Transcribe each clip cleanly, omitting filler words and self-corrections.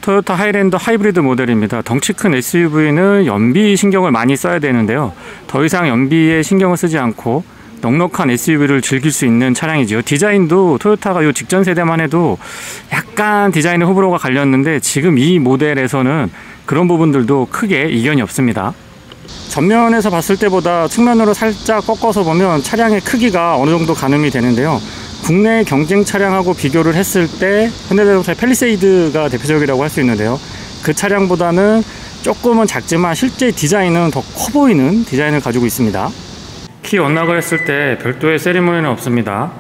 토요타 하이랜더 하이브리드 모델입니다. 덩치 큰 SUV는 연비 신경을 많이 써야 되는데요. 더 이상 연비에 신경을 쓰지 않고 넉넉한 SUV를 즐길 수 있는 차량이죠. 디자인도 토요타가 요 직전 세대만 해도 약간 디자인에 호불호가 갈렸는데 지금 이 모델에서는 그런 부분들도 크게 이견이 없습니다. 전면에서 봤을 때보다 측면으로 살짝 꺾어서 보면 차량의 크기가 어느 정도 가늠이 되는데요. 국내 경쟁 차량하고 비교를 했을 때 현대자동차의 팰리세이드가 대표적이라고 할 수 있는데요. 그 차량보다는 조금은 작지만 실제 디자인은 더 커 보이는 디자인을 가지고 있습니다. 키 언락을 했을 때 별도의 세리머니는 없습니다.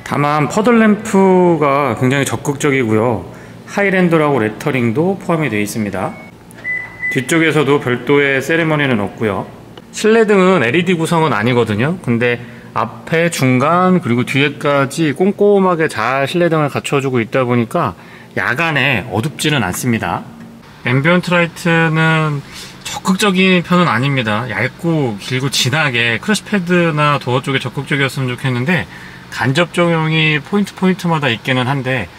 다만 퍼들램프가 굉장히 적극적이고요. 하이랜더라고 레터링도 포함이 되어 있습니다. 뒤쪽에서도 별도의 세리머니는 없고요. 실내등은 LED 구성은 아니거든요. 근데 앞에, 중간, 그리고 뒤에까지 꼼꼼하게 잘 실내등을 갖춰주고 있다 보니까 야간에 어둡지는 않습니다. 앰비언트 라이트는 적극적인 편은 아닙니다. 얇고 길고 진하게 크러쉬패드나 도어 쪽에 적극적이었으면 좋겠는데 간접 적용이 포인트마다 있기는 한데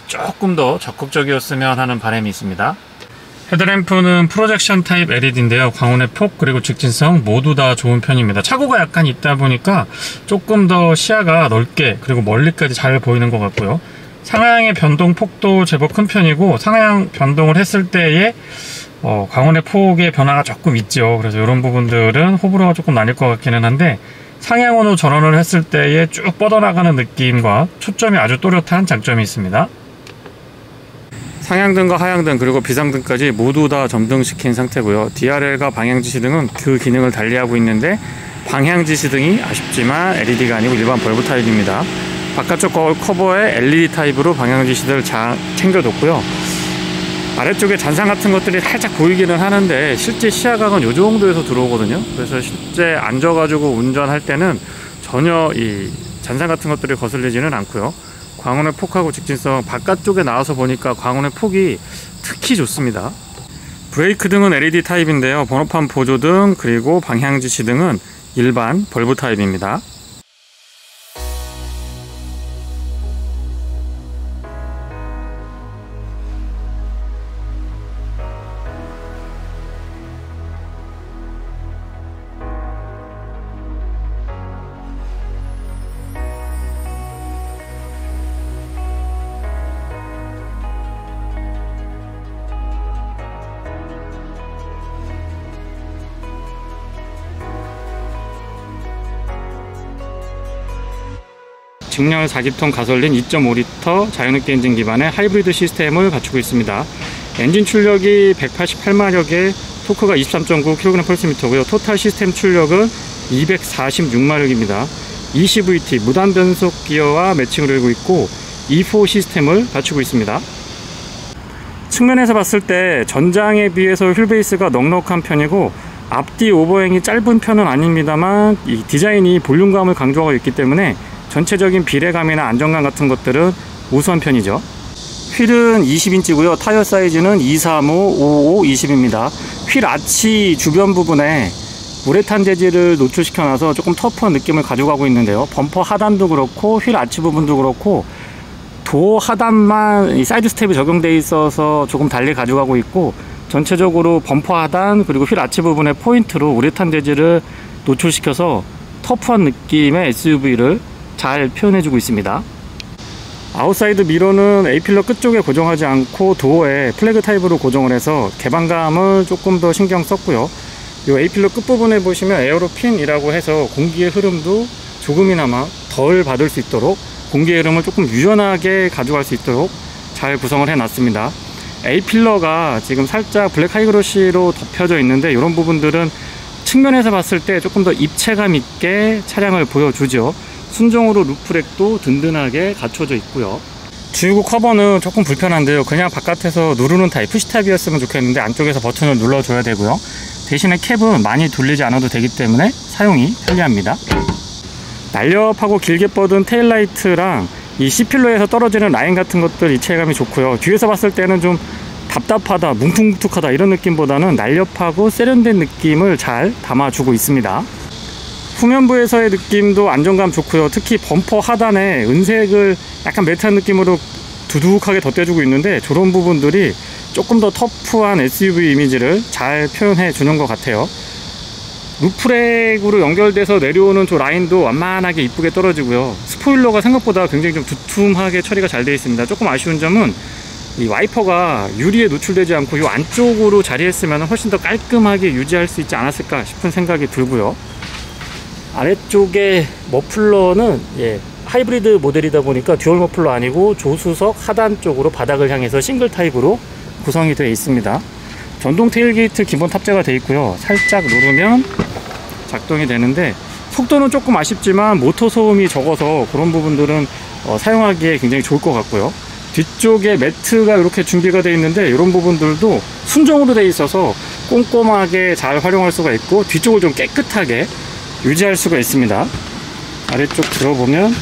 조금 더 적극적이었으면 하는 바람이 있습니다. 헤드램프는 프로젝션 타입 LED인데요. 광원의 폭 그리고 직진성 모두 다 좋은 편입니다. 차고가 약간 있다 보니까 조금 더 시야가 넓게 그리고 멀리까지 잘 보이는 것 같고요. 상하향의 변동 폭도 제법 큰 편이고 상하향 변동을 했을 때의 광원의 폭의 변화가 조금 있죠. 그래서 이런 부분들은 호불호가 조금 나뉠 것 같기는 한데 상향으로 전원을 했을 때의 쭉 뻗어나가는 느낌과 초점이 아주 또렷한 장점이 있습니다. 상향등과 하향등 그리고 비상등까지 모두 다 점등시킨 상태고요. DRL과 방향지시등은 그 기능을 달리하고 있는데 방향지시등이 아쉽지만 LED가 아니고 일반 벌브 타입입니다. 바깥쪽 커버에 LED 타입으로 방향지시등을 챙겨뒀고요. 아래쪽에 잔상 같은 것들이 살짝 보이기는 하는데 실제 시야각은 이 정도에서 들어오거든요. 그래서 실제 앉아가지고 운전할 때는 전혀 이 잔상 같은 것들이 거슬리지는 않고요. 광원의 폭하고 직진성 바깥쪽에 나와서 보니까 광원의 폭이 특히 좋습니다. 브레이크 등은 LED 타입인데요. 번호판 보조등 그리고 방향지시 등은 일반 벌브 타입입니다. 직렬 4기통 가솔린 2.5L 자연흡기 엔진 기반의 하이브리드 시스템을 갖추고 있습니다. 엔진 출력이 188마력에 토크가 23.9kg/m고요. 토탈 시스템 출력은 246마력입니다. ECVT 무단 변속 기어와 매칭을 되고 있고 E4 시스템을 갖추고 있습니다. 측면에서 봤을 때 전장에 비해서 휠베이스가 넉넉한 편이고 앞뒤 오버행이 짧은 편은 아닙니다만 이 디자인이 볼륨감을 강조하고 있기 때문에 전체적인 비례감이나 안정감 같은 것들은 우수한 편이죠. 휠은 20인치고요. 타이어 사이즈는 235, 55, 20입니다. 휠 아치 주변 부분에 우레탄 재질을 노출시켜 놔서 조금 터프한 느낌을 가져가고 있는데요. 범퍼 하단도 그렇고 휠 아치 부분도 그렇고 도어 하단만 이 사이드 스텝이 적용되어 있어서 조금 달리 가져가고 있고 전체적으로 범퍼 하단 그리고 휠 아치 부분의 포인트로 우레탄 재질을 노출시켜서 터프한 느낌의 SUV를 잘 표현해주고 있습니다. 아웃사이드 미러는 A필러 끝쪽에 고정하지 않고 도어에 플래그 타입으로 고정을 해서 개방감을 조금 더 신경 썼고요. 이 A필러 끝부분에 보시면 에어로핀이라고 해서 공기의 흐름도 조금이나마 덜 받을 수 있도록 공기의 흐름을 조금 유연하게 가져갈 수 있도록 잘 구성을 해 놨습니다. A필러가 지금 살짝 블랙 하이그로시로 덮여져 있는데 이런 부분들은 측면에서 봤을 때 조금 더 입체감 있게 차량을 보여주죠. 순정으로 루프렉도 든든하게 갖춰져 있고요. 주유구 커버는 조금 불편한데요. 그냥 바깥에서 누르는 타입 푸시탑이었으면 좋겠는데 안쪽에서 버튼을 눌러줘야 되고요. 대신에 캡은 많이 돌리지 않아도 되기 때문에 사용이 편리합니다. 날렵하고 길게 뻗은 테일라이트랑 이 C필러에서 떨어지는 라인 같은 것들 입체감이 좋고요. 뒤에서 봤을 때는 좀 답답하다, 뭉툭뭉툭하다 이런 느낌보다는 날렵하고 세련된 느낌을 잘 담아주고 있습니다. 후면부에서의 느낌도 안정감 좋고요. 특히 범퍼 하단에 은색을 약간 매트한 느낌으로 두둑하게 덧대주고 있는데 저런 부분들이 조금 더 터프한 SUV 이미지를 잘 표현해 주는 것 같아요. 루프렉으로 연결돼서 내려오는 저 라인도 완만하게 이쁘게 떨어지고요. 스포일러가 생각보다 굉장히 좀 두툼하게 처리가 잘 되어 있습니다. 조금 아쉬운 점은 이 와이퍼가 유리에 노출되지 않고 이 안쪽으로 자리했으면 훨씬 더 깔끔하게 유지할 수 있지 않았을까 싶은 생각이 들고요. 아래쪽에 머플러는 하이브리드 모델이다 보니까 듀얼 머플러 아니고 조수석 하단 쪽으로 바닥을 향해서 싱글 타입으로 구성이 되어 있습니다. 전동 테일게이트 기본 탑재가 되어 있고요. 살짝 누르면 작동이 되는데 속도는 조금 아쉽지만 모터 소음이 적어서 그런 부분들은 사용하기에 굉장히 좋을 것 같고요. 뒤쪽에 매트가 이렇게 준비가 되어 있는데 이런 부분들도 순정으로 되어 있어서 꼼꼼하게 잘 활용할 수가 있고 뒤쪽을 좀 깨끗하게 유지할 수가 있습니다. 아래쪽 들어보면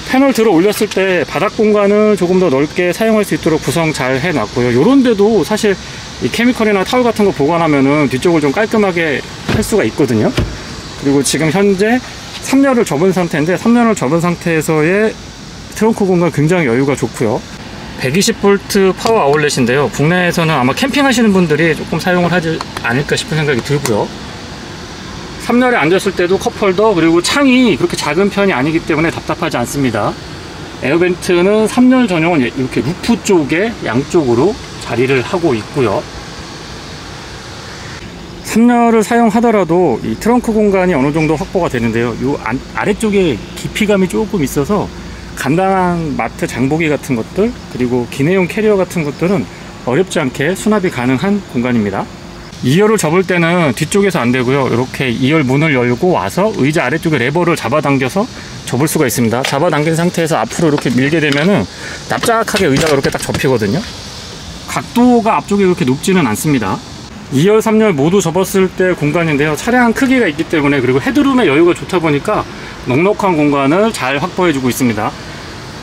패널 들어 올렸을 때 바닥 공간을 조금 더 넓게 사용할 수 있도록 구성 잘 해놨고요. 이런 데도 사실 이 케미컬이나 타올 같은 거 보관하면은 뒤쪽을 좀 깔끔하게 할 수가 있거든요. 그리고 지금 현재 3열을 접은 상태인데 3열을 접은 상태에서의 트렁크 공간 굉장히 여유가 좋고요. 120V 파워 아울렛인데요. 국내에서는 아마 캠핑 하시는 분들이 조금 사용을 하지 않을까 싶은 생각이 들고요. 3열에 앉았을 때도 컵홀더 그리고 창이 그렇게 작은 편이 아니기 때문에 답답하지 않습니다. 에어벤트는 3열 전용은 이렇게 루프 쪽에 양쪽으로 자리를 하고 있고요. 3열을 사용하더라도 이 트렁크 공간이 어느 정도 확보가 되는데요. 이 아래쪽에 깊이감이 조금 있어서 간단한 마트 장보기 같은 것들 그리고 기내용 캐리어 같은 것들은 어렵지 않게 수납이 가능한 공간입니다. 2열을 접을 때는 뒤쪽에서 안 되고요. 이렇게 2열 문을 열고 와서 의자 아래쪽에 레버를 잡아당겨서 접을 수가 있습니다. 잡아당긴 상태에서 앞으로 이렇게 밀게 되면은 납작하게 의자가 이렇게 딱 접히거든요. 각도가 앞쪽에 그렇게 높지는 않습니다. 2열, 3열 모두 접었을 때 공간인데요. 차량 크기가 있기 때문에 그리고 헤드룸의 여유가 좋다 보니까 넉넉한 공간을 잘 확보해주고 있습니다.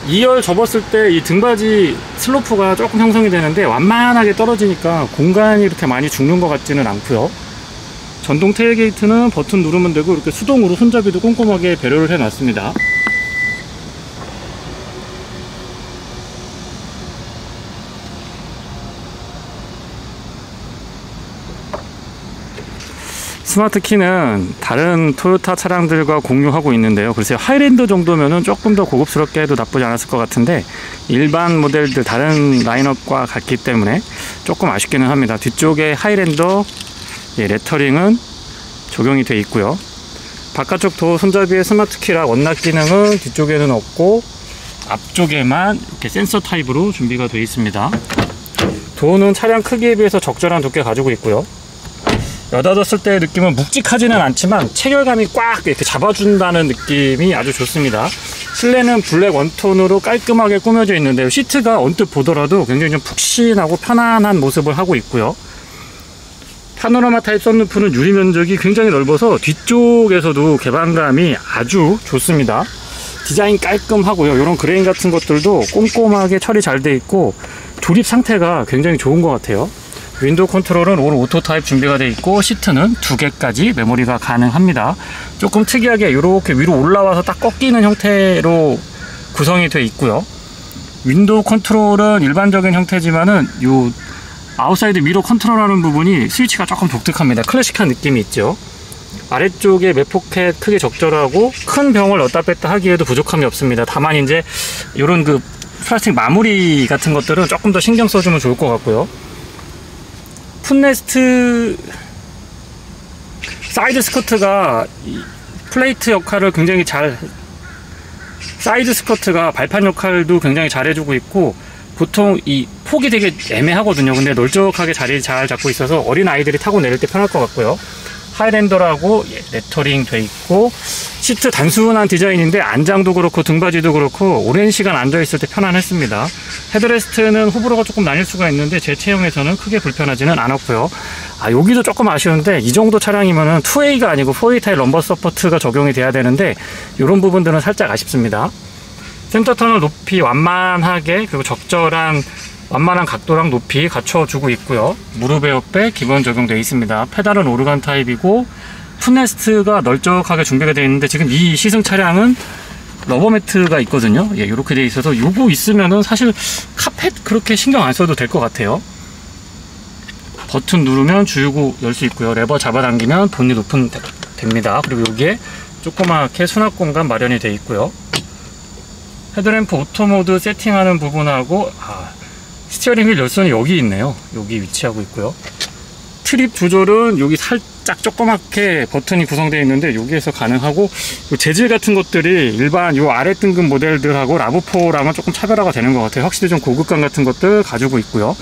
2열 접었을 때 이 등받이 슬로프가 조금 형성이 되는데 완만하게 떨어지니까 공간이 이렇게 많이 죽는 것 같지는 않고요. 전동 테일게이트는 버튼 누르면 되고 이렇게 수동으로 손잡이도 꼼꼼하게 배려를 해 놨습니다. 스마트 키는 다른 토요타 차량들과 공유하고 있는데요. 글쎄요, 하이랜더 정도면은 조금 더 고급스럽게 해도 나쁘지 않았을 것 같은데 일반 모델들 다른 라인업과 같기 때문에 조금 아쉽기는 합니다. 뒤쪽에 하이랜더 레터링은 적용이 되어 있고요. 바깥쪽 도어 손잡이의 스마트 키라 원납 기능은 뒤쪽에는 없고 앞쪽에만 이렇게 센서 타입으로 준비가 되어 있습니다. 도어는 차량 크기에 비해서 적절한 두께 가지고 있고요. 여닫았을 때의 느낌은 묵직하지는 않지만 체결감이 꽉 이렇게 잡아준다는 느낌이 아주 좋습니다. 실내는 블랙 원톤으로 깔끔하게 꾸며져 있는데요. 시트가 언뜻 보더라도 굉장히 좀 푹신하고 편안한 모습을 하고 있고요. 파노라마 타입 썬루프는 유리 면적이 굉장히 넓어서 뒤쪽에서도 개방감이 아주 좋습니다. 디자인 깔끔하고요. 이런 그레인 같은 것들도 꼼꼼하게 처리 잘 돼 있고 조립 상태가 굉장히 좋은 것 같아요. 윈도우 컨트롤은 올 오토 타입 준비가 되어 있고 시트는 2개까지 메모리가 가능합니다. 조금 특이하게 이렇게 위로 올라와서 딱 꺾이는 형태로 구성이 되어 있고요. 윈도우 컨트롤은 일반적인 형태지만은 요 아웃사이드 미러 컨트롤하는 부분이 스위치가 조금 독특합니다. 클래식한 느낌이 있죠. 아래쪽에 맵포켓 크게 적절하고 큰 병을 넣었다 뺐다 하기에도 부족함이 없습니다. 다만 이제 이런 그 플라스틱 마무리 같은 것들은 조금 더 신경 써주면 좋을 것 같고요. 풋레스트 사이드 스커트가 플레이트 역할을 굉장히 잘, 사이드 스커트가 발판 역할도 굉장히 잘 해주고 있고 보통 이 폭이 되게 애매하거든요. 근데 널쩍하게 자리 잘 잡고 있어서 어린 아이들이 타고 내릴 때 편할 것 같고요. 하이랜더라고 레터링 돼 있고 시트 단순한 디자인인데 안장도 그렇고 등받이도 그렇고 오랜 시간 앉아 있을 때 편안했습니다. 헤드레스트는 호불호가 조금 나뉠 수가 있는데 제 체형에서는 크게 불편하지는 않았고요. 여기도 조금 아쉬운데 이 정도 차량이면은 2A가 아니고 4A 타입 럼버 서포트가 적용이 돼야 되는데 이런 부분들은 살짝 아쉽습니다. 센터 터널 높이 완만하게 그리고 적절한 완만한 각도랑 높이 갖춰주고 있고요. 무릎 에어백 기본 적용되어 있습니다. 페달은 오르간 타입이고 풋레스트가 널쩍하게 준비가 되어 있는데 지금 이 시승 차량은 러버 매트가 있거든요. 예, 이렇게 돼 있어서 요거 있으면은 사실 카펫 그렇게 신경 안 써도 될 것 같아요. 버튼 누르면 줄고 열 수 있고요. 레버 잡아당기면 본닛 오픈 됩니다. 그리고 여기에 조그맣게 수납 공간 마련이 되어 있고요. 헤드램프 오토 모드 세팅하는 부분하고 스티어링 휠 열선이 여기 있네요. 여기 위치하고 있고요. 트립 조절은 여기 살짝 조그맣게 버튼이 구성되어 있는데 여기에서 가능하고, 재질 같은 것들이 일반 요 아래 등급 모델들하고 라브4랑은 조금 차별화가 되는 것 같아요. 확실히 좀 고급감 같은 것들 가지고 있고요.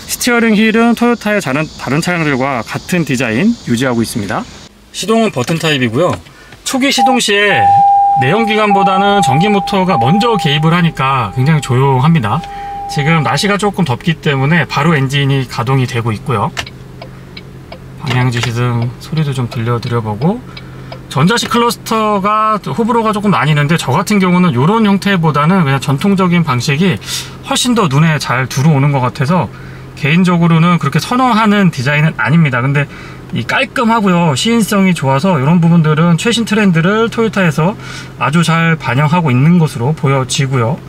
스티어링 휠은 토요타의 다른 차량들과 같은 디자인 유지하고 있습니다. 시동은 버튼 타입이고요. 초기 시동 시에 내연기관보다는 전기 모터가 먼저 개입을 하니까 굉장히 조용합니다. 지금 날씨가 조금 덥기 때문에 바로 엔진이 가동이 되고 있고요. 방향지시등 소리도 좀 들려드려보고, 전자식 클러스터가 호불호가 조금 나뉘는데 저 같은 경우는 이런 형태보다는 그냥 전통적인 방식이 훨씬 더 눈에 잘 들어오는 것 같아서 개인적으로는 그렇게 선호하는 디자인은 아닙니다. 근데 이 깔끔하고요, 시인성이 좋아서 이런 부분들은 최신 트렌드를 토요타에서 아주 잘 반영하고 있는 것으로 보여지고요.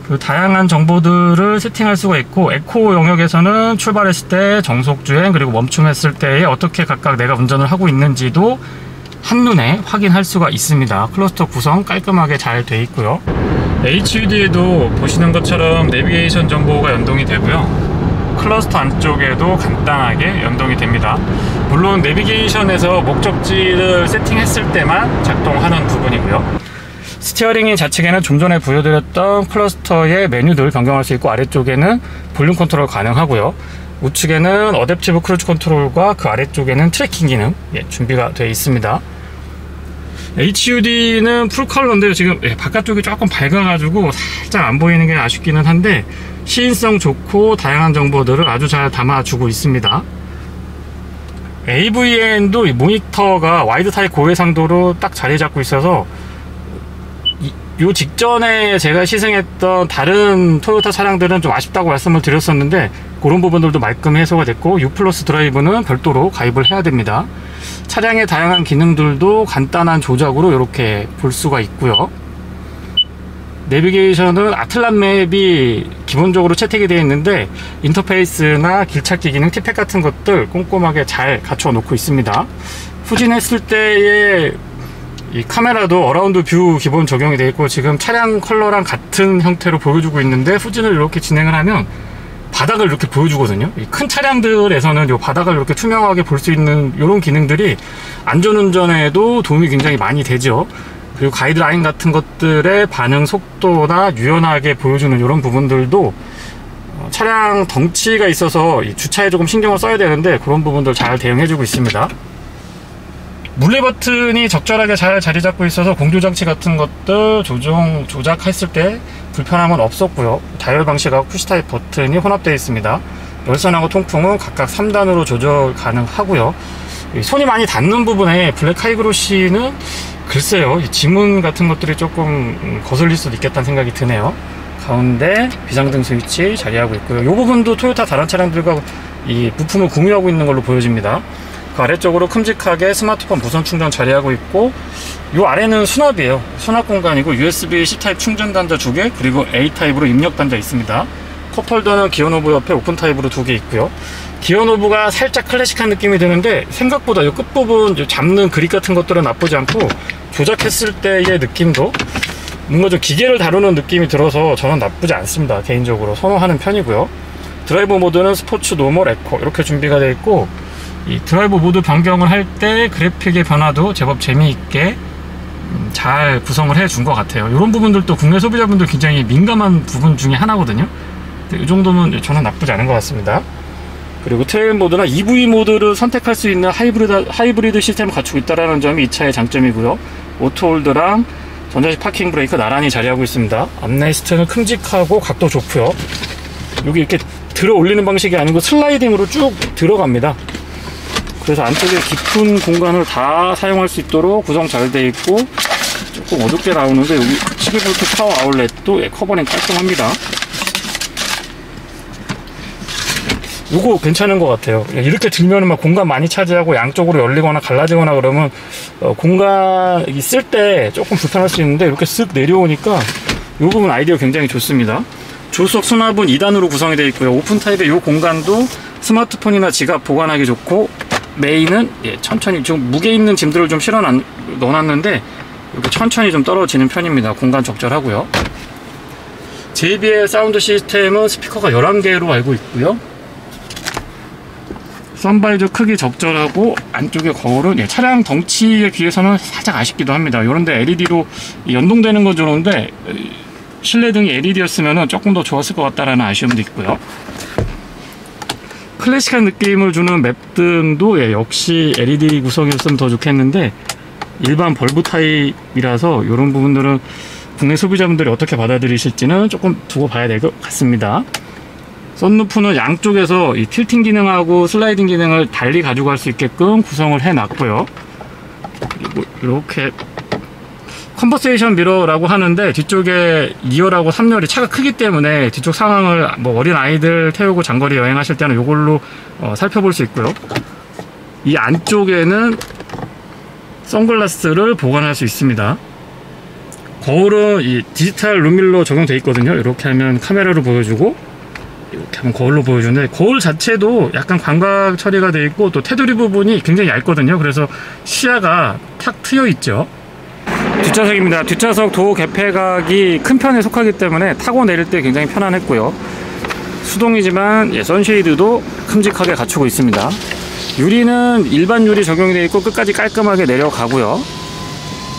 그 다양한 정보들을 세팅할 수가 있고, 에코 영역에서는 출발했을 때, 정속주행, 그리고 멈춤했을 때에 어떻게 각각 내가 운전을 하고 있는지도 한눈에 확인할 수가 있습니다. 클러스터 구성 깔끔하게 잘 되어 있고요. HUD에도 보시는 것처럼 내비게이션 정보가 연동이 되고요. 클러스터 안쪽에도 간단하게 연동이 됩니다. 물론 내비게이션에서 목적지를 세팅했을 때만 작동하는 부분이고요. 스티어링 좌측에는 좀 전에 보여드렸던 클러스터의 메뉴들 변경할 수 있고, 아래쪽에는 볼륨 컨트롤 가능하고요. 우측에는 어댑티브 크루즈 컨트롤과 그 아래쪽에는 트래킹 기능 준비가 되어 있습니다. HUD는 풀컬러인데요. 지금 바깥쪽이 조금 밝아가지고 살짝 안 보이는 게 아쉽기는 한데, 시인성 좋고 다양한 정보들을 아주 잘 담아주고 있습니다. AVN도 모니터가 와이드 타입 고해상도로 딱 자리 잡고 있어서, 요 직전에 제가 시승했던 다른 토요타 차량들은 좀 아쉽다고 말씀을 드렸었는데, 그런 부분들도 말끔히 해소가 됐고, U+ 드라이브는 별도로 가입을 해야 됩니다. 차량의 다양한 기능들도 간단한 조작으로 이렇게 볼 수가 있고요. 내비게이션은 아틀란 맵이 기본적으로 채택이 되어 있는데, 인터페이스나 길찾기 기능, 티팩 같은 것들 꼼꼼하게 잘 갖춰 놓고 있습니다. 후진했을 때의 이 카메라도 어라운드 뷰 기본 적용이 되어 있고, 지금 차량 컬러랑 같은 형태로 보여주고 있는데, 후진을 이렇게 진행을 하면 바닥을 이렇게 보여주거든요. 이 큰 차량들에서는 이 바닥을 이렇게 투명하게 볼 수 있는 이런 기능들이 안전운전에도 도움이 굉장히 많이 되죠. 그리고 가이드라인 같은 것들의 반응 속도나 유연하게 보여주는 이런 부분들도 차량 덩치가 있어서 이 주차에 조금 신경을 써야 되는데, 그런 부분들 잘 대응해주고 있습니다. 물리 버튼이 적절하게 잘 자리 잡고 있어서 공조장치 같은 것들 조작했을 때 불편함은 없었고요. 다이얼 방식하고 푸시 타입 버튼이 혼합되어 있습니다. 열선하고 통풍은 각각 3단으로 조절 가능하고요. 손이 많이 닿는 부분에 블랙 하이그로시는 글쎄요, 지문 같은 것들이 조금 거슬릴 수도 있겠다는 생각이 드네요. 가운데 비상등 스위치 자리하고 있고요. 이 부분도 토요타 다른 차량들과 이 부품을 공유하고 있는 걸로 보여집니다. 그 아래쪽으로 큼직하게 스마트폰 무선 충전 자리하고 있고, 이 아래는 수납이에요. 수납 공간이고, USB-C 타입 충전 단자 2개, 그리고 A 타입으로 입력 단자 있습니다. 컵홀더는 기어노브 옆에 오픈 타입으로 2개 있고요. 기어노브가 살짝 클래식한 느낌이 드는데, 생각보다 이 끝부분 잡는 그립 같은 것들은 나쁘지 않고, 조작했을 때의 느낌도 뭔가 좀 기계를 다루는 느낌이 들어서 저는 나쁘지 않습니다. 개인적으로 선호하는 편이고요. 드라이브 모드는 스포츠, 노멀, 에코 이렇게 준비가 되어 있고, 이 드라이브 모드 변경을 할 때 그래픽의 변화도 제법 재미있게 잘 구성을 해준 것 같아요. 이런 부분들도 국내 소비자분들 굉장히 민감한 부분 중에 하나거든요. 이 정도면 저는 나쁘지 않은 것 같습니다. 그리고 트레일 모드나 EV 모드를 선택할 수 있는 하이브리드 시스템을 갖추고 있다는 점이 이 차의 장점이고요. 오토홀드랑 전자식 파킹 브레이크 나란히 자리하고 있습니다. 암레스트는 큼직하고 각도 좋고요. 여기 이렇게 들어 올리는 방식이 아니고 슬라이딩으로 쭉 들어갑니다. 그래서 안쪽에 깊은 공간을 다 사용할 수 있도록 구성 잘 되어 있고, 조금 어둡게 나오는데 여기 12V 파워 아울렛도 커버링 깔끔합니다. 요거 괜찮은 것 같아요. 이렇게 들면은 막 공간 많이 차지하고 양쪽으로 열리거나 갈라지거나 그러면 공간 있을 때 조금 불편할 수 있는데 이렇게 쓱 내려오니까 이 부분 아이디어 굉장히 좋습니다. 조수석 수납은 2단으로 구성이 되어 있고요. 오픈 타입의 이 공간도 스마트폰이나 지갑 보관하기 좋고, 메인은 천천히 좀 무게 있는 짐들을 좀 실어 넣어놨는데 이렇게 천천히 좀 떨어지는 편입니다. 공간 적절하고요. JBL 사운드 시스템은 스피커가 11개로 알고 있고요. 선바이저 크기 적절하고 안쪽에 거울은 차량 덩치에 비해서는 살짝 아쉽기도 합니다. 이런데 LED로 연동되는 건 좋은데 실내등이 LED였으면 조금 더 좋았을 것 같다라는 아쉬움도 있고요. 클래식한 느낌을 주는 맵등도 역시 LED 구성이었으면 더 좋겠는데 일반 벌브 타입이라서 이런 부분들은 국내 소비자분들이 어떻게 받아들이실지는 조금 두고 봐야 될 것 같습니다. 썬루프는 양쪽에서 이 틸팅 기능하고 슬라이딩 기능을 달리 가지고 갈 수 있게끔 구성을 해 놨고요. 그리고 이렇게 컨버세이션 미러라고 하는데 뒤쪽에 2열하고 3열이 차가 크기 때문에 뒤쪽 상황을 어린 아이들 태우고 장거리 여행하실 때는 이걸로 살펴볼 수 있고요. 이 안쪽에는 선글라스를 보관할 수 있습니다. 거울은 이 디지털 룸밀러 적용되어 있거든요. 이렇게 하면 카메라로 보여주고 이렇게 하면 거울로 보여주는데 거울 자체도 약간 광각 처리가 되어 있고 또 테두리 부분이 굉장히 얇거든요. 그래서 시야가 탁 트여 있죠. 뒷좌석입니다. 뒷좌석 도어 개폐각이 큰 편에 속하기 때문에 타고 내릴 때 굉장히 편안했고요. 수동이지만 선쉐이드도 큼직하게 갖추고 있습니다. 유리는 일반 유리 적용이 되어 있고 끝까지 깔끔하게 내려가고요.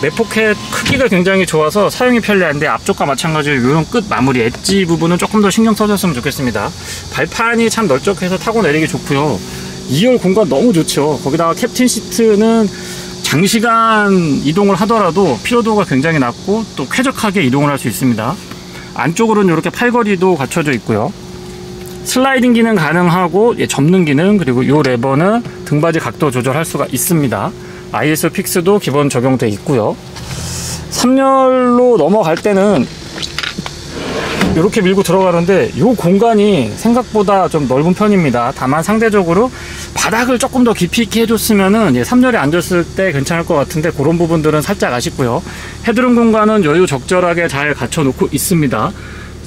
내포켓 크기가 굉장히 좋아서 사용이 편리한데 앞쪽과 마찬가지로 이런 끝 마무리 엣지 부분은 조금 더 신경 써줬으면 좋겠습니다. 발판이 참 널쩍해서 타고 내리기 좋고요. 2열 공간 너무 좋죠. 거기다가 캡틴 시트는 장시간 이동을 하더라도 피로도가 굉장히 낮고 또 쾌적하게 이동을 할 수 있습니다. 안쪽으로는 이렇게 팔걸이도 갖춰져 있고요. 슬라이딩 기능 가능하고 접는 기능, 그리고 이 레버는 등받이 각도 조절할 수가 있습니다. ISO 픽스도 기본 적용되어 있고요. 3열로 넘어갈 때는 이렇게 밀고 들어가는데 이 공간이 생각보다 좀 넓은 편입니다. 다만 상대적으로 바닥을 조금 더 깊이 있게 해줬으면은 3열에 앉았을 때 괜찮을 것 같은데 그런 부분들은 살짝 아쉽고요. 헤드룸 공간은 여유 적절하게 잘 갖춰 놓고 있습니다.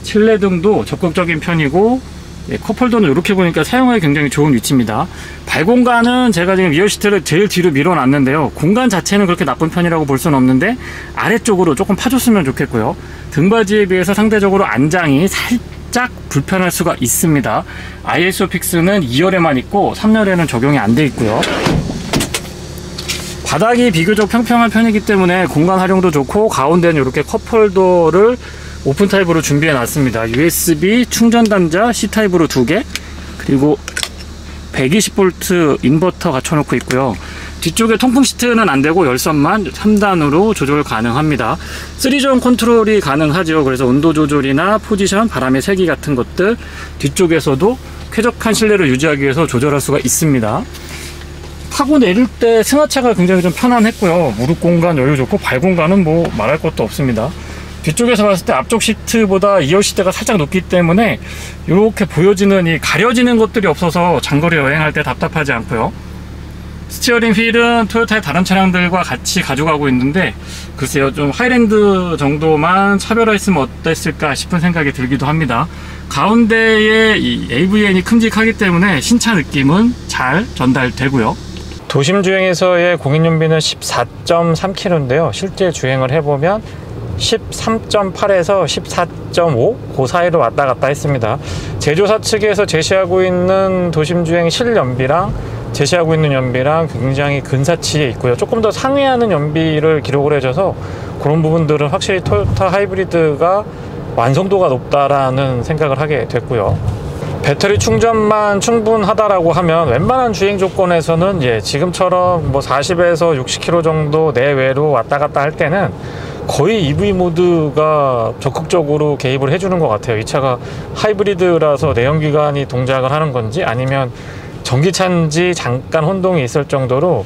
실내등도 적극적인 편이고 컵홀더는 이렇게 보니까 사용하기 굉장히 좋은 위치입니다. 발 공간은 제가 지금 리어시트를 제일 뒤로 밀어놨는데요. 공간 자체는 그렇게 나쁜 편이라고 볼 수는 없는데 아래쪽으로 조금 파줬으면 좋겠고요. 등받이에 비해서 상대적으로 안장이 살짝 불편할 수가 있습니다. ISO 픽스는 2열에만 있고 3열에는 적용이 안 돼 있고요. 바닥이 비교적 평평한 편이기 때문에 공간 활용도 좋고 가운데는 이렇게 컵홀더를 오픈 타입으로 준비해 놨습니다. USB 충전 단자 C타입으로 2개, 그리고 120V 인버터 갖춰 놓고 있고요. 뒤쪽에 통풍 시트는 안 되고 열선만 3단으로 조절 가능합니다. 3존 컨트롤이 가능하죠. 그래서 온도 조절이나 포지션, 바람의 세기 같은 것들 뒤쪽에서도 쾌적한 실내를 유지하기 위해서 조절할 수가 있습니다. 타고 내릴 때 승하차가 굉장히 좀 편안했고요. 무릎 공간 여유 좋고 발 공간은 말할 것도 없습니다. 뒤쪽에서 봤을 때 앞쪽 시트보다 2열 시트가 살짝 높기 때문에 이렇게 보여지는 이 가려지는 것들이 없어서 장거리 여행할 때 답답하지 않고요. 스티어링 휠은 토요타의 다른 차량들과 같이 가져가고 있는데 글쎄요, 좀 하이랜드 정도만 차별화했으면 어땠을까 싶은 생각이 들기도 합니다. 가운데에 이 AVN이 큼직하기 때문에 신차 느낌은 잘 전달되고요. 도심 주행에서의 공인연비는 14.3km인데요 실제 주행을 해보면 13.8에서 14.5 그 사이로 왔다 갔다 했습니다. 제조사 측에서 제시하고 있는 도심주행 실연비랑 제시하고 있는 연비랑 굉장히 근사치에 있고요. 조금 더 상회하는 연비를 기록을 해줘서 그런 부분들은 확실히 토요타 하이브리드가 완성도가 높다라는 생각을 하게 됐고요. 배터리 충전만 충분하다라고 하면 웬만한 주행 조건에서는 지금처럼 40에서 60km 정도 내외로 왔다 갔다 할 때는 거의 EV 모드가 적극적으로 개입을 해주는 것 같아요. 이 차가 하이브리드라서 내연기관이 동작을 하는 건지 아니면 전기차인지 잠깐 혼동이 있을 정도로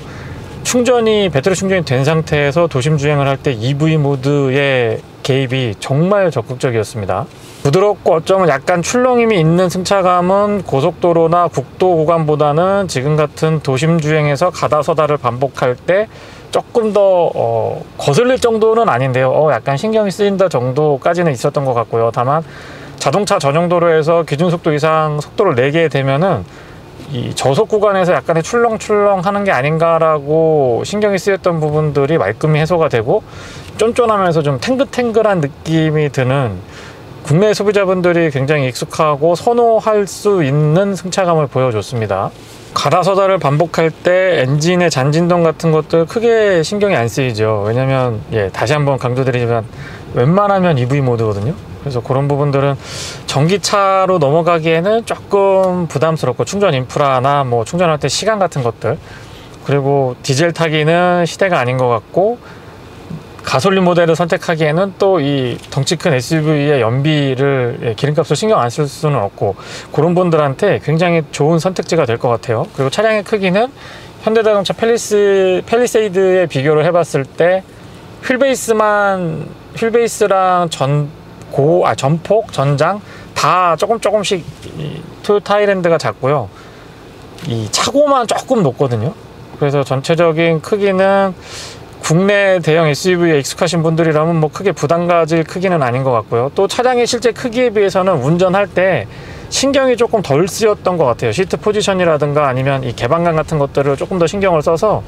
배터리 충전이 된 상태에서 도심 주행을 할 때 EV 모드에 개입이 정말 적극적이었습니다. 부드럽고 어쩌면 약간 출렁임이 있는 승차감은 고속도로나 국도 구간보다는 지금 같은 도심 주행에서 가다서다를 반복할 때 조금 더 거슬릴 정도는 아닌데요. 약간 신경이 쓰인다 정도까지는 있었던 것 같고요. 다만 자동차 전용 도로에서 기준 속도 이상 속도를 내게 되면은 이 저속 구간에서 약간의 출렁출렁 하는 게 아닌가라고 신경이 쓰였던 부분들이 말끔히 해소가 되고, 쫀쫀하면서 좀 탱글탱글한 느낌이 드는, 국내 소비자분들이 굉장히 익숙하고 선호할 수 있는 승차감을 보여줬습니다. 가다서다를 반복할 때 엔진의 잔진동 같은 것들 크게 신경이 안 쓰이죠. 왜냐면 다시 한번 강조드리지만 웬만하면 EV 모드거든요. 그래서 그런 부분들은 전기차로 넘어가기에는 조금 부담스럽고, 충전 인프라나 뭐 충전할 때 시간 같은 것들, 그리고 디젤 타기는 시대가 아닌 것 같고, 가솔린 모델을 선택하기에는 또 이 덩치 큰 SUV의 연비를 기름값을 신경 안 쓸 수는 없고, 그런 분들한테 굉장히 좋은 선택지가 될 것 같아요. 그리고 차량의 크기는 현대자동차 팰리세이드에 비교를 해봤을 때 휠베이스랑 전폭, 전장 다 조금씩 토요타 하이랜드가 작고요. 이 차고만 조금 높거든요. 그래서 전체적인 크기는 국내 대형 SUV에 익숙하신 분들이라면 뭐 크게 부담 가질 크기는 아닌 것 같고요. 또 차량의 실제 크기에 비해서는 운전할 때 신경이 조금 덜 쓰였던 것 같아요. 시트 포지션이라든가 아니면 이 개방감 같은 것들을 조금 더 신경을 써서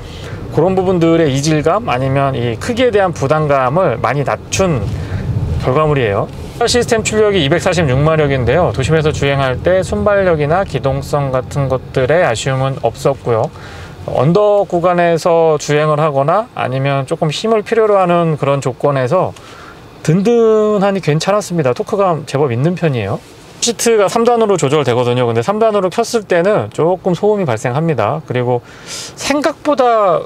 그런 부분들의 이질감, 아니면 이 크기에 대한 부담감을 많이 낮춘 결과물이에요. 시스템 출력이 246마력인데요. 도심에서 주행할 때 순발력이나 기동성 같은 것들의 아쉬움은 없었고요. 언덕 구간에서 주행을 하거나 아니면 조금 힘을 필요로 하는 그런 조건에서 든든하니 괜찮았습니다. 토크가 제법 있는 편이에요. 시트가 3단으로 조절되거든요. 근데 3단으로 켰을 때는 조금 소음이 발생합니다. 그리고 생각보다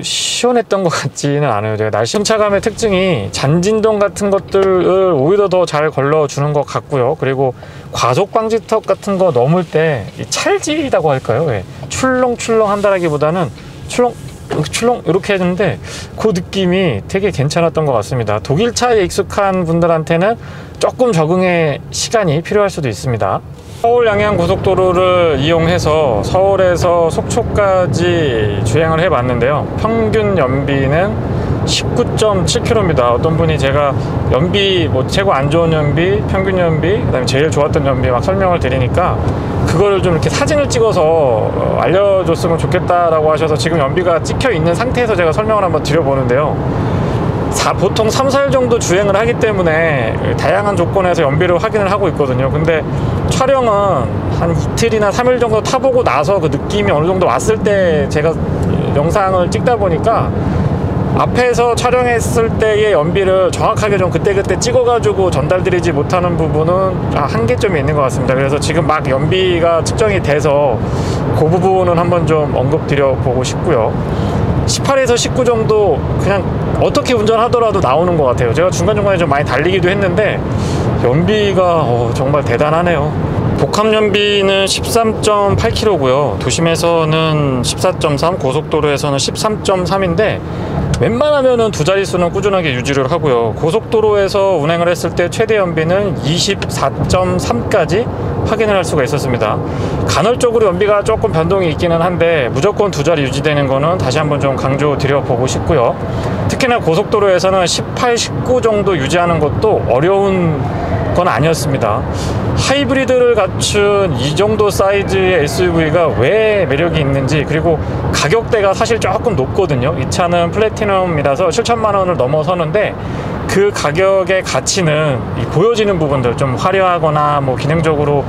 시원했던 것 같지는 않아요. 제가 날씨 승차감의 특징이 잔진동 같은 것들을 오히려 더 잘 걸러주는 것 같고요. 그리고 과속 방지턱 같은 거 넘을 때 찰지다고 할까요? 출렁출렁 한다라기보다는 출렁 이렇게 했는데 그 느낌이 되게 괜찮았던 것 같습니다. 독일차에 익숙한 분들한테는 조금 적응의 시간이 필요할 수도 있습니다. 서울 양양 고속도로를 이용해서 서울에서 속초까지 주행을 해봤는데요. 평균 연비는 19.7km입니다. 어떤 분이 제가 연비, 뭐 최고 안 좋은 연비, 평균 연비, 그 다음에 제일 좋았던 연비 막 설명을 드리니까 그거를 좀 이렇게 사진을 찍어서 알려줬으면 좋겠다라고 하셔서 지금 연비가 찍혀 있는 상태에서 제가 설명을 한번 드려보는데요. 보통 3, 4일 정도 주행을 하기 때문에 다양한 조건에서 연비를 확인을 하고 있거든요. 근데 촬영은 한 이틀이나 3일 정도 타보고 나서 그 느낌이 어느 정도 왔을 때 제가 영상을 찍다 보니까 앞에서 촬영했을 때의 연비를 정확하게 좀 그때그때 찍어가지고 전달드리지 못하는 부분은 한계점이 있는 것 같습니다. 그래서 지금 막 연비가 측정이 돼서 그 부분은 한번 좀 언급드려 보고 싶고요. 18에서 19 정도 그냥 어떻게 운전하더라도 나오는 것 같아요. 제가 중간중간에 좀 많이 달리기도 했는데 연비가 정말 대단하네요. 복합 연비는 13.8km고요. 도심에서는 14.3, 고속도로에서는 13.3인데 웬만하면은 두 자릿수는 꾸준하게 유지를 하고요. 고속도로에서 운행을 했을 때 최대 연비는 24.3까지 확인을 할 수가 있었습니다. 간헐적으로 연비가 조금 변동이 있기는 한데 무조건 두 자리 유지되는 거는 다시 한번 좀 강조 드려보고 싶고요. 특히나 고속도로에서는 18, 19 정도 유지하는 것도 어려운 건 아니었습니다. 하이브리드를 갖춘 이 정도 사이즈의 SUV가 왜 매력이 있는지, 그리고 가격대가 사실 조금 높거든요. 이 차는 플래티넘이라서 7천만 원을 넘어서는데 그 가격의 가치는 보여지는 부분들, 좀 화려하거나 뭐 기능적으로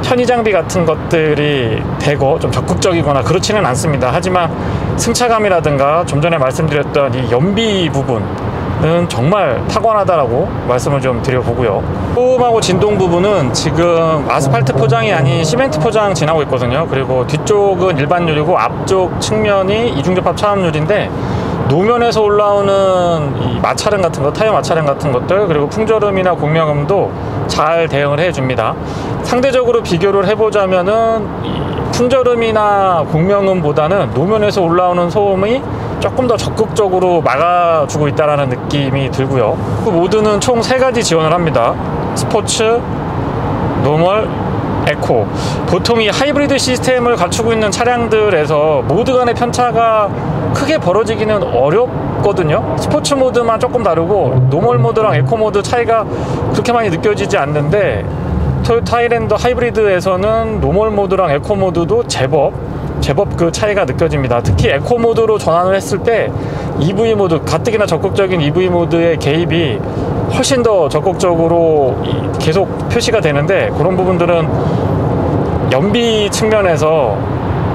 편의 장비 같은 것들이 되고 좀 적극적이거나 그렇지는 않습니다. 하지만 승차감이라든가 좀 전에 말씀드렸던 이 연비 부분은 정말 타건하다라고 말씀을 좀 드려보고요. 소음하고 진동 부분은 지금 아스팔트 포장이 아닌 시멘트 포장 지나고 있거든요. 그리고 뒤쪽은 일반유리고 앞쪽 측면이 이중접합 차음유리인데 노면에서 올라오는 이 마찰음 같은 거, 타이어 마찰음 같은 것들, 그리고 풍절음이나 공명음도 잘 대응을 해줍니다. 상대적으로 비교를 해보자면은 이 풍절음이나 공명음보다는 노면에서 올라오는 소음이 조금 더 적극적으로 막아주고 있다는 느낌이 들고요. 그 모드는 총 3가지 지원을 합니다. 스포츠, 노멀, 에코. 보통 이 하이브리드 시스템을 갖추고 있는 차량들에서 모드 간의 편차가 크게 벌어지기는 어렵거든요. 스포츠 모드만 조금 다르고 노멀 모드랑 에코 모드 차이가 그렇게 많이 느껴지지 않는데, 토요타 하이랜더 하이브리드에서는 노멀 모드랑 에코 모드도 제법 그 차이가 느껴집니다. 특히 에코 모드로 전환을 했을 때 EV 모드, 가뜩이나 적극적인 EV 모드의 개입이 훨씬 더 적극적으로 계속 표시가 되는데, 그런 부분들은 연비 측면에서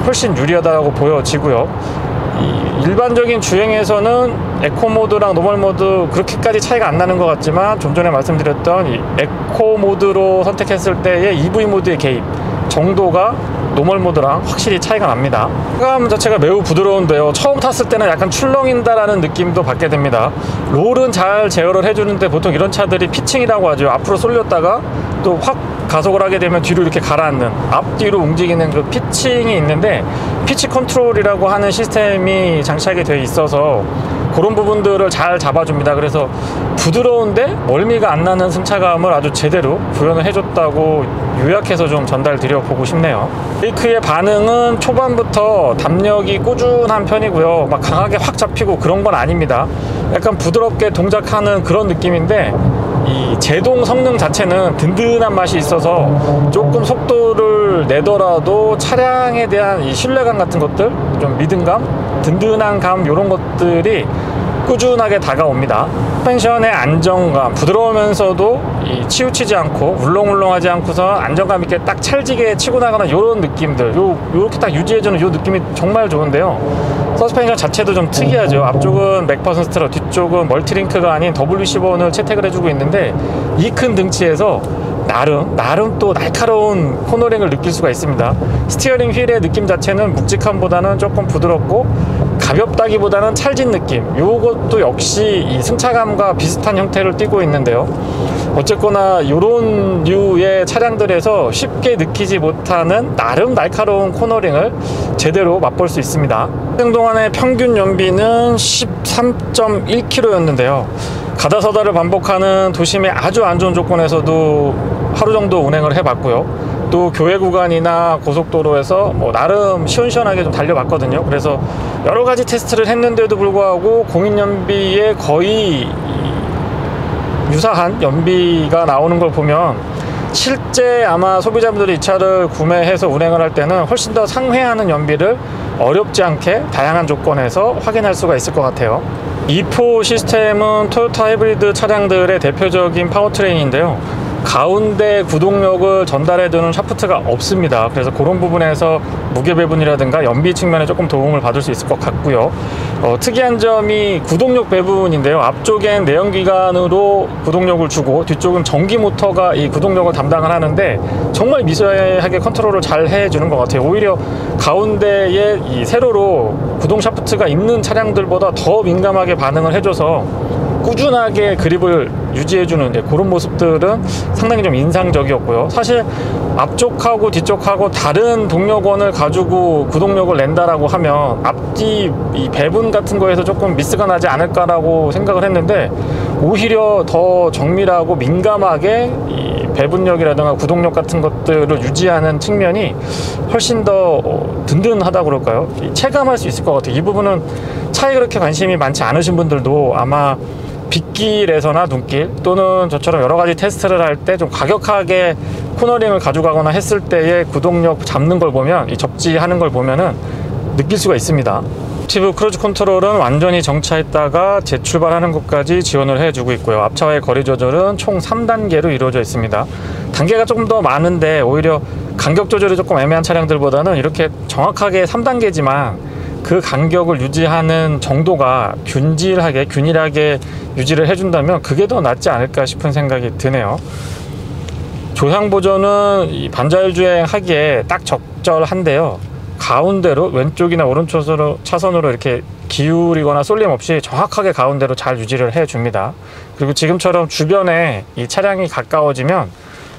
훨씬 유리하다고 보여지고요. 일반적인 주행에서는 에코 모드랑 노멀 모드 그렇게까지 차이가 안 나는 것 같지만, 좀 전에 말씀드렸던 이 에코 모드로 선택했을 때의 EV 모드의 개입 정도가 노멀 모드랑 확실히 차이가 납니다. 차감 자체가 매우 부드러운데요, 처음 탔을 때는 약간 출렁인다라는 느낌도 받게 됩니다. 롤은 잘 제어를 해주는데, 보통 이런 차들이 피칭이라고 하죠. 앞으로 쏠렸다가 또 확 가속을 하게 되면 뒤로 이렇게 가라앉는, 앞뒤로 움직이는 그 피칭이 있는데, 피치 컨트롤이라고 하는 시스템이 장착이 되어 있어서 그런 부분들을 잘 잡아줍니다. 그래서 부드러운데 멀미가 안 나는 승차감을 아주 제대로 구현을 해줬다고 요약해서 좀 전달 드려보고 싶네요. 브레이크의 반응은 초반부터 담력이 꾸준한 편이고요. 막 강하게 확 잡히고 그런 건 아닙니다. 약간 부드럽게 동작하는 그런 느낌인데, 이 제동 성능 자체는 든든한 맛이 있어서 조금 속도를 내더라도 차량에 대한 이 신뢰감 같은 것들, 좀 믿음감, 든든한 감, 이런 것들이 꾸준하게 다가옵니다. suspension의 안정감, 부드러우면서도 치우치지 않고 울렁울렁하지 않고서 안정감 있게 딱 찰지게 치고 나가는 이런 느낌들, 요렇게 딱 유지해주는 요 느낌이 정말 좋은데요. 서스펜션 자체도 좀 특이하죠. 앞쪽은 맥퍼슨 스트러, 뒤쪽은 멀티링크가 아닌 WC1을 채택을 해주고 있는데, 이 큰 등치에서 나름 또 날카로운 코너링을 느낄 수가 있습니다. 스티어링 휠의 느낌 자체는 묵직함보다는 조금 부드럽고 가볍다기보다는 찰진 느낌, 요것도 역시 이 승차감과 비슷한 형태를 띠고 있는데요. 어쨌거나 이런 류의 차량들에서 쉽게 느끼지 못하는 나름 날카로운 코너링을 제대로 맛볼 수 있습니다. 주행 동안의 평균 연비는 13.1km였는데요 가다서다를 반복하는 도심의 아주 안 좋은 조건에서도 하루 정도 운행을 해봤고요. 또 교외 구간이나 고속도로에서 나름 시원시원하게 좀 달려봤거든요. 그래서 여러 가지 테스트를 했는데도 불구하고 공인 연비에 거의 유사한 연비가 나오는 걸 보면, 실제 아마 소비자분들이 이 차를 구매해서 운행을 할 때는 훨씬 더 상회하는 연비를 어렵지 않게 다양한 조건에서 확인할 수가 있을 것 같아요. E4 시스템은 토요타 하이브리드 차량들의 대표적인 파워트레인인데요. 가운데 구동력을 전달해주는 샤프트가 없습니다. 그래서 그런 부분에서 무게 배분이라든가 연비 측면에 조금 도움을 받을 수 있을 것 같고요. 특이한 점이 구동력 배분인데요. 앞쪽엔 내연기관으로 구동력을 주고, 뒤쪽은 전기 모터가 이 구동력을 담당을 하는데, 정말 미세하게 컨트롤을 잘 해주는 것 같아요. 오히려 가운데에 이 세로로 구동 샤프트가 있는 차량들보다 더 민감하게 반응을 해줘서 꾸준하게 그립을 유지해주는 그런 모습들은 상당히 좀 인상적이었고요. 사실 앞쪽하고 뒤쪽하고 다른 동력원을 가지고 구동력을 낸다라고 하면 앞뒤 이 배분 같은 거에서 조금 미스가 나지 않을까라고 생각을 했는데, 오히려 더 정밀하고 민감하게 이 배분력이라든가 구동력 같은 것들을 유지하는 측면이 훨씬 더 든든하다고 그럴까요? 체감할 수 있을 것 같아요. 이 부분은 차에 그렇게 관심이 많지 않으신 분들도 아마 빗길에서나 눈길, 또는 저처럼 여러 가지 테스트를 할 때 좀 과격하게 코너링을 가져가거나 했을 때의 구동력 잡는 걸 보면, 이 접지하는 걸 보면은 느낄 수가 있습니다. 액티브 크루즈 컨트롤은 완전히 정차했다가 재출발하는 것까지 지원을 해주고 있고요. 앞차와의 거리 조절은 총 3단계로 이루어져 있습니다. 단계가 조금 더 많은데, 오히려 간격 조절이 조금 애매한 차량들보다는 이렇게 정확하게 3단계지만 그 간격을 유지하는 정도가 균일하게 유지를 해준다면 그게 더 낫지 않을까 싶은 생각이 드네요. 조향 보조는 이 반자율 주행하기에 딱 적절한데요. 가운데로 왼쪽이나 오른쪽 차선으로 이렇게 기울이거나 쏠림 없이 정확하게 가운데로 잘 유지를 해줍니다. 그리고 지금처럼 주변에 이 차량이 가까워지면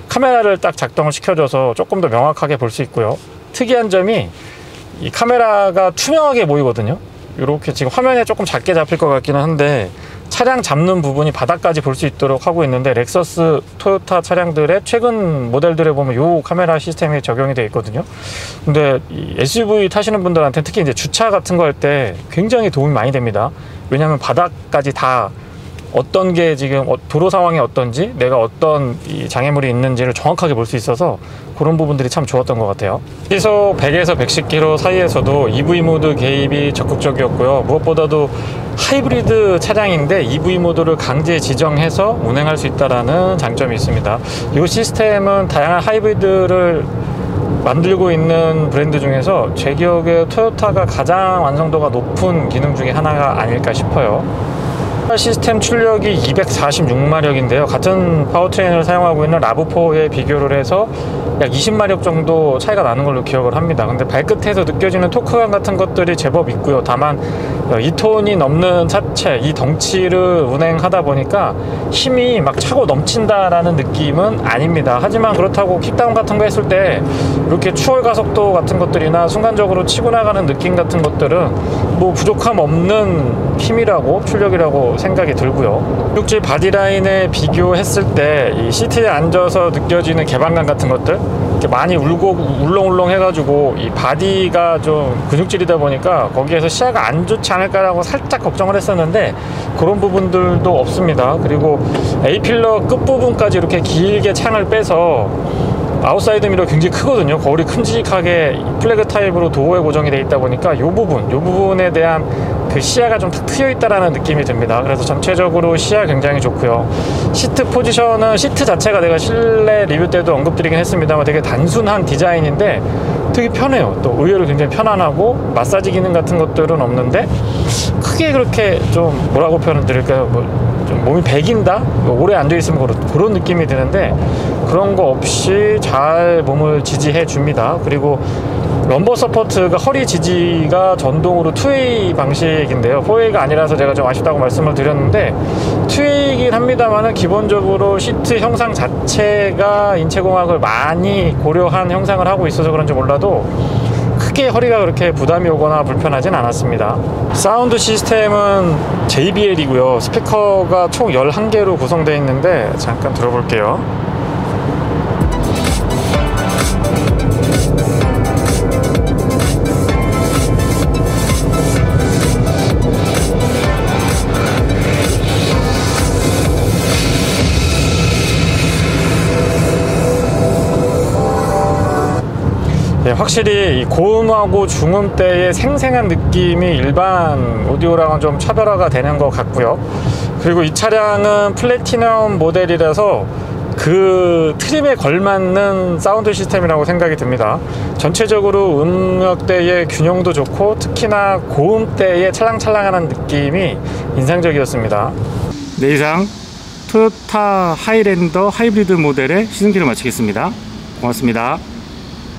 카메라를 딱 작동을 시켜줘서 조금 더 명확하게 볼 수 있고요. 특이한 점이 이 카메라가 투명하게 보이거든요. 이렇게 지금 화면에 조금 작게 잡힐 것 같기는 한데 차량 잡는 부분이 바닥까지 볼 수 있도록 하고 있는데 렉서스, 토요타 차량들의 최근 모델들에 보면 이 카메라 시스템이 적용이 되어 있거든요. 근데 이 SUV 타시는 분들한테 특히 이제 주차 같은 거 할 때 굉장히 도움이 많이 됩니다. 왜냐하면 바닥까지 다 어떤 게 지금 도로 상황이 어떤지, 내가 어떤 이 장애물이 있는지를 정확하게 볼 수 있어서 그런 부분들이 참 좋았던 것 같아요. 시속 100에서 110km 사이에서도 EV 모드 개입이 적극적이었고요. 무엇보다도 하이브리드 차량인데 EV 모드를 강제 지정해서 운행할 수 있다는 장점이 있습니다. 이 시스템은 다양한 하이브리드를 만들고 있는 브랜드 중에서 제 기억에 토요타가 가장 완성도가 높은 기능 중에 하나가 아닐까 싶어요. 시스템 출력이 246마력인데요. 같은 파워트레인을 사용하고 있는 라브4에 비교를 해서 약 20마력 정도 차이가 나는 걸로 기억을 합니다. 근데 발끝에서 느껴지는 토크감 같은 것들이 제법 있고요. 다만 2톤이 넘는 차체, 이 덩치를 운행하다 보니까 힘이 막 차고 넘친다라는 느낌은 아닙니다. 하지만 그렇다고 킥다운 같은 거 했을 때 이렇게 추월 가속도 같은 것들이나 순간적으로 치고 나가는 느낌 같은 것들은 뭐 부족함 없는 힘이라고, 출력이라고 생각이 들고요. 근육질 바디라인에 비교했을 때 이 시트에 앉아서 느껴지는 개방감 같은 것들, 이렇게 많이 울렁울렁 해가지고 이 바디가 좀 근육질이다 보니까 거기에서 시야가 안 좋지 않을까라고 살짝 걱정을 했었는데 그런 부분들도 없습니다. 그리고 A필러 끝부분까지 이렇게 길게 창을 빼서 아웃사이드 미러 굉장히 크거든요. 거울이 큼직하게 플래그 타입으로 도어에 고정이 되어 있다 보니까 이 부분에 대한 그 시야가 좀 탁 트여 있다라는 느낌이 듭니다. 그래서 전체적으로 시야 굉장히 좋고요. 시트 포지션은 시트 자체가 내가 실내 리뷰 때도 언급드리긴 했습니다만 되게 단순한 디자인인데 되게 편해요. 또 의외로 굉장히 편안하고 마사지 기능 같은 것들은 없는데 크게 그렇게 좀 뭐라고 표현을 드릴까요? 좀 몸이 배긴다? 오래 앉아있으면 그런 느낌이 드는데 그런 거 없이 잘 몸을 지지해 줍니다. 그리고 럼버 서포트가 허리 지지가 전동으로 2웨이 방식인데요. 4웨이가 아니라서 제가 좀 아쉽다고 말씀을 드렸는데 2웨이이긴 합니다만은 기본적으로 시트 형상 자체가 인체공학을 많이 고려한 형상을 하고 있어서 그런지 몰라도 크게 허리가 그렇게 부담이 오거나 불편하진 않았습니다. 사운드 시스템은 JBL이고요. 스피커가 총 11개로 구성되어 있는데 잠깐 들어볼게요. 네, 확실히 이 고음하고 중음대의 생생한 느낌이 일반 오디오랑은 좀 차별화가 되는 것 같고요. 그리고 이 차량은 플래티넘 모델이라서 그 트림에 걸맞는 사운드 시스템이라고 생각이 듭니다. 전체적으로 음역대의 균형도 좋고 특히나 고음대의 찰랑찰랑하는 느낌이 인상적이었습니다. 네, 이상 토요타 하이랜더 하이브리드 모델의 시승기를 마치겠습니다. 고맙습니다.